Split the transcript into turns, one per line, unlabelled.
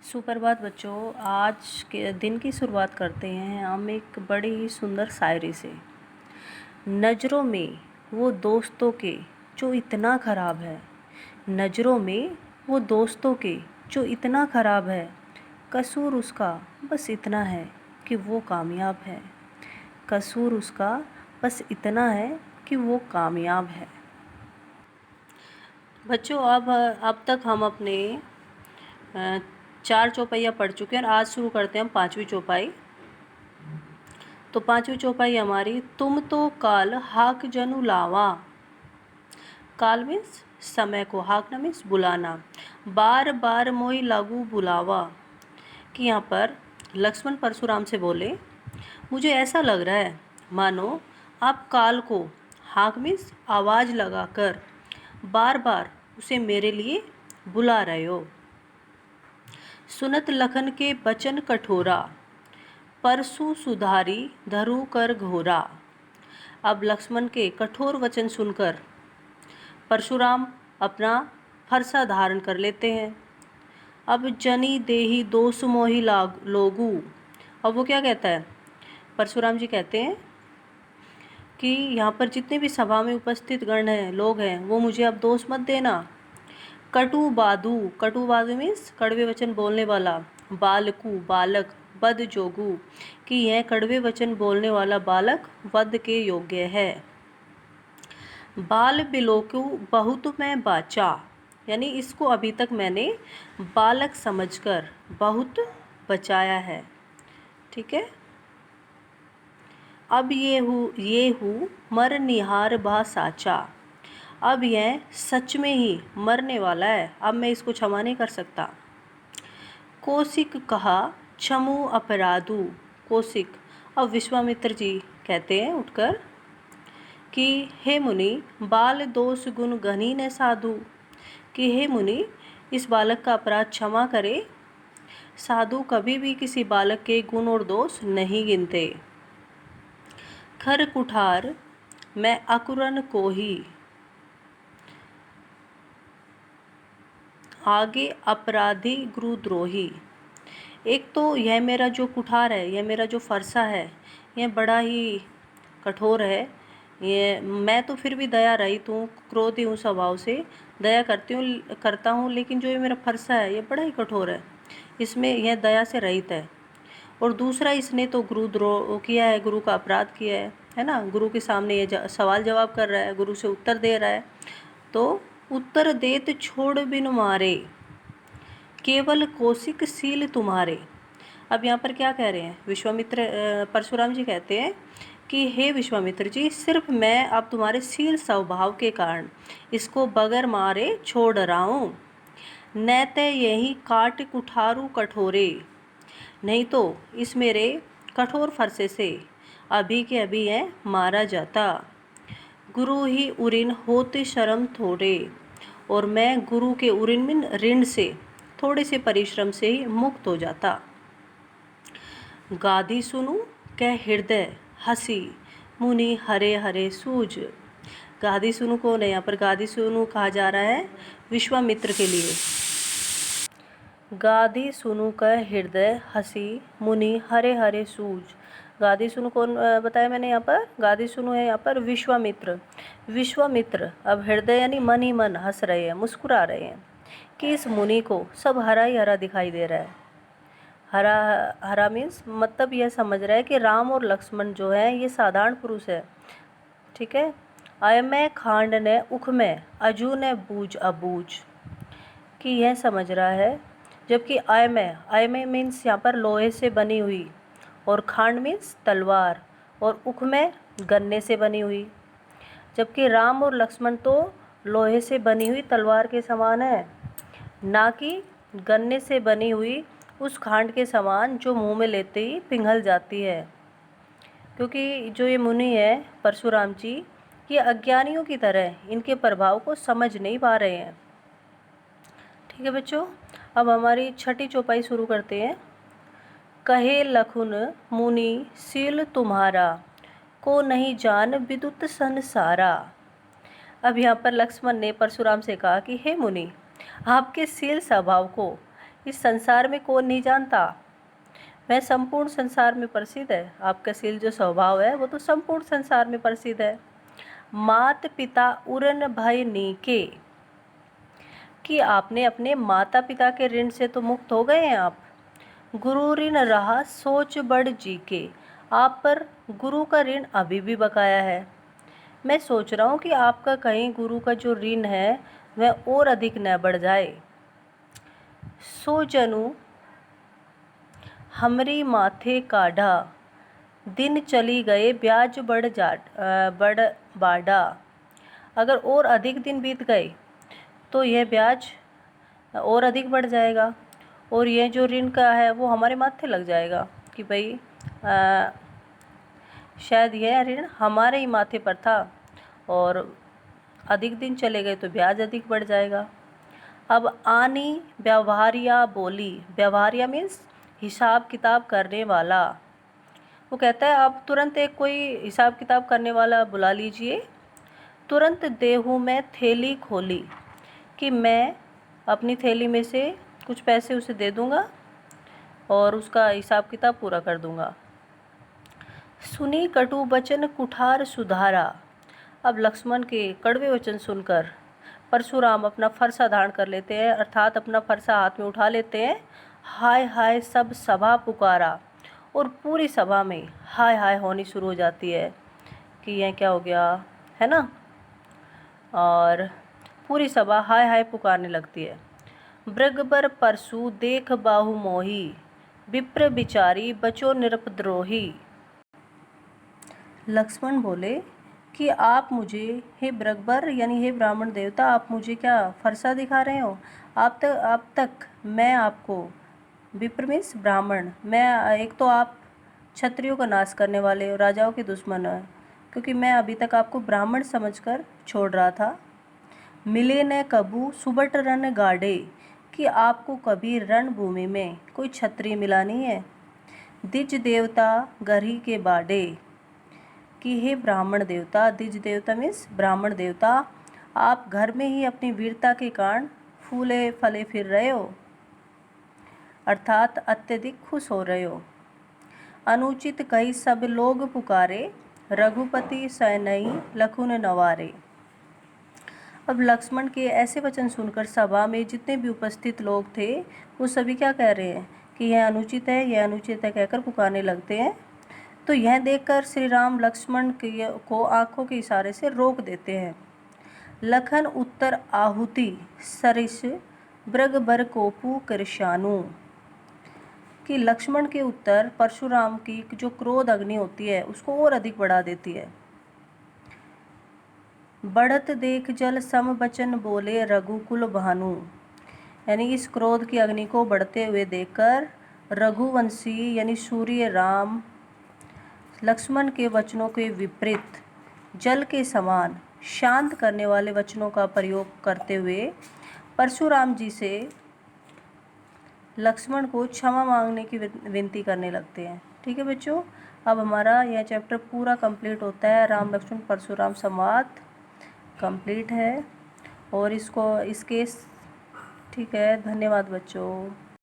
सुप्रभात बच्चों। आज के दिन की शुरुआत करते हैं हम एक बड़ी ही सुंदर शायरी से। नज़रों में वो दोस्तों के जो इतना ख़राब है, नज़रों में वो दोस्तों के जो इतना ख़राब है, कसूर उसका बस इतना है कि वो कामयाब है। कसूर उसका बस इतना है कि वो कामयाब है। बच्चों, अब तक हम अपने 4 चौपाइयाँ पढ़ चुके हैं और आज शुरू करते हैं हम 5वीं चौपाई। तो 5वीं चौपाई हमारी, तुम तो काल हाक जनु लावा। काल मीन्स समय को, हाकना मीन्स बुलाना। बार बार मोई लागू बुलावा, कि यहाँ पर लक्ष्मण परशुराम से बोले, मुझे ऐसा लग रहा है मानो आप काल को, हाक मीन्स आवाज़ लगाकर, बार बार उसे मेरे लिए बुला रहे हो। सुनत लखन के बचन कठोरा, परसु सुधारी धरु कर घोरा। अब लक्ष्मण के कठोर वचन सुनकर परशुराम अपना फरसा धारण कर लेते हैं। अब जनी देही दोष मोहि लोगू। अब वो क्या कहता है, परशुराम जी कहते हैं कि यहाँ पर जितने भी सभा में उपस्थित गण हैं, लोग हैं, वो मुझे अब दोष मत देना। कटु बादू, कटु बादू मीन्स कड़वे वचन बोलने वाला। बालकू बालक, बद जोगू, कि यह कड़वे वचन बोलने वाला बालक वध के योग्य है। बाल बिलोकू बहुत मैं बाचा, यानी इसको अभी तक मैंने बालक समझकर बहुत बचाया है। ठीक है। अब ये हूँ मर निहार बा साचा। अब यह सच में ही मरने वाला है, अब मैं इसको क्षमा नहीं कर सकता। कौशिक कहा क्षमु अपराधु। कौशिक, अब विश्वामित्र जी कहते हैं उठकर कि हे मुनि, बाल दोष गुण गनी न साधु, कि हे मुनि, इस बालक का अपराध क्षमा करे। साधु कभी भी किसी बालक के गुण और दोष नहीं गिनते। खर कुठार मैं अकुरन को ही, आगे अपराधी गुरुद्रोही। एक तो यह मेरा जो कुठार है, यह मेरा जो फरसा है, यह बड़ा ही कठोर है। ये मैं तो फिर भी दया रहित हूँ, क्रोधी हूँ स्वभाव से, दया करता हूँ, लेकिन जो ये मेरा फरसा है ये बड़ा ही कठोर है, इसमें यह दया से रहित है। और दूसरा, इसने तो गुरुद्रोह किया है, गुरु का अपराध किया है ना। गुरु के सामने ये सवाल जवाब कर रहा है, गुरु से उत्तर दे रहा है, तो उत्तर देत छोड़ बिन मारे, केवल कौशिक सील तुम्हारे। अब यहाँ पर क्या कह रहे हैं परशुराम जी कहते हैं कि हे विश्वामित्र जी, सिर्फ मैं अब तुम्हारे शील स्वभाव के कारण इसको बगैर मारे छोड़ रहा हूँ। न ते यही काट कुठारू कठोरे, नहीं तो इस मेरे कठोर फरसे से अभी के अभी है मारा जाता। गुरु ही उरिन होते शर्म थोड़े, और मैं गुरु के उरिन में ऋण से, थोड़े से परिश्रम से ही मुक्त हो जाता। गादी सुनू कह हृदय हसी, मुनि हरे हरे सूझ। गादी सुनू कौन है, यहाँ पर गादी सुनू कहा जा रहा है विश्वामित्र के लिए। गादी सुनू कह हृदय हसी, मुनि हरे हरे सूझ। गादी सुनू कौन बताया मैंने यहाँ पर, गादी सुनू है यहाँ पर विश्वामित्र। विश्वामित्र अब हृदय यानी मन ही मन हंस रहे हैं, मुस्कुरा रहे हैं कि इस मुनि को सब हरा ही हरा दिखाई दे रहा है। हरा हरा मीन्स मतलब यह समझ रहा है कि राम और लक्ष्मण जो है ये साधारण पुरुष है। ठीक है। आय में खांड ने उख में अजू ने बूझ अबूझ, कि यह समझ रहा है, जबकि आय में मीन्स यहाँ पर लोहे से बनी हुई, और खांड मीन्स तलवार, और उख में गन्ने से बनी हुई, जबकि राम और लक्ष्मण तो लोहे से बनी हुई तलवार के समान है, ना कि गन्ने से बनी हुई उस खांड के समान जो मुंह में लेते ही पिघल जाती है। क्योंकि जो ये मुनि है परशुराम जी, ये अज्ञानियों की तरह इनके प्रभाव को समझ नहीं पा रहे हैं। ठीक है बच्चों, अब हमारी छठी चौपाई शुरू करते हैं। कहे लखुन मुनि सील तुम्हारा, को नहीं जान विदुत संसारा। अब यहाँ पर लक्ष्मण ने परशुराम से कहा कि हे मुनि, आपके शील स्वभाव को इस संसार में कौन नहीं जानता, वह संपूर्ण संसार में प्रसिद्ध है। आपका शील जो स्वभाव है वो तो संपूर्ण संसार में प्रसिद्ध है। मात पिता उरन भय नीके, कि आपने अपने माता पिता के ऋण से तो मुक्त हो गए हैं आप। गुरु ऋण रहा सोच बढ़ जी के, आप पर गुरु का ऋण अभी भी बकाया है। मैं सोच रहा हूँ कि आपका कहीं गुरु का जो ऋण है वह और अधिक न बढ़ जाए। सो जनु हमरी माथे काढ़ा, दिन चली गए ब्याज बढ़ बाढ़ा। अगर और अधिक दिन बीत गए तो यह ब्याज और अधिक बढ़ जाएगा और यह जो ऋण का है वो हमारे माथे लग जाएगा कि भाई शायद यह ऋण हमारे ही माथे पर था और अधिक दिन चले गए तो ब्याज अधिक बढ़ जाएगा। अब आनी व्यवहारिया बोली, व्यवहारिया मीन्स हिसाब किताब करने वाला। वो कहता है आप तुरंत एक कोई हिसाब किताब करने वाला बुला लीजिए। तुरंत देहू में थैली खोली, कि मैं अपनी थैली में से कुछ पैसे उसे दे दूंगा और उसका हिसाब किताब पूरा कर दूंगा। सुनी कटु वचन कुठार सुधारा। अब लक्ष्मण के कड़वे वचन सुनकर परशुराम अपना फरसा धारण कर लेते हैं, अर्थात अपना फरसा हाथ में उठा लेते हैं। हाय हाय सब सभा पुकारा, और पूरी सभा में हाय हाय होनी शुरू हो जाती है कि यह क्या हो गया, है ना। और पूरी सभा हाय हाय पुकारने लगती है। मृगबर परशु देख बाहु मोही, विप्र बिचारी बचो निरपद्रोही। लक्ष्मण बोले कि आप मुझे, हे मृगबर यानी हे ब्राह्मण देवता, आप मुझे क्या फरसा दिखा रहे हो। आप तक मैं आपको, विप्र मीन्स ब्राह्मण, मैं एक तो आप क्षत्रियों का नाश करने वाले राजाओं के दुश्मन हैं, क्योंकि मैं अभी तक आपको ब्राह्मण समझकर छोड़ रहा था। मिले न कबू सुबट रण गाड़े, कि आपको कभी रणभूमि में कोई क्षत्रिय मिला नहीं है। द्विज देवता गरी के बाडे, कि हे ब्राह्मण देवता, द्विज देवता मीन्स ब्राह्मण देवता, आप घर में ही अपनी वीरता के कारण फूले फले फिर रहे हो, अर्थात अत्यधिक खुश हो रहे हो। अनुचित कई सब लोग पुकारे, रघुपति सैनई लखुन नवारे। अब लक्ष्मण के ऐसे वचन सुनकर सभा में जितने भी उपस्थित लोग थे वो सभी क्या कह रहे हैं कि यह अनुचित है, यह अनुचित है कहकर पुकारने लगते हैं। तो यह देखकर श्री राम लक्ष्मण को आंखों के इशारे से रोक देते हैं। लखन उत्तर आहुति सरिस ब्रग बर कोपू कृशानु, कि लक्ष्मण के उत्तर परशुराम की जो क्रोध अग्नि होती है उसको और अधिक बढ़ा देती है। बढ़त देख जल सम बचन बोले रघुकुल भानु, यानी इस क्रोध की अग्नि को बढ़ते हुए देखकर रघुवंशी यानी सूर्य राम लक्ष्मण के वचनों के विपरीत जल के समान शांत करने वाले वचनों का प्रयोग करते हुए परशुराम जी से लक्ष्मण को क्षमा मांगने की विनती करने लगते हैं। ठीक है बच्चों, अब हमारा यह चैप्टर पूरा कंप्लीट होता है। राम लक्ष्मण परशुराम संवाद कंप्लीट है और इसके ठीक है। धन्यवाद बच्चों।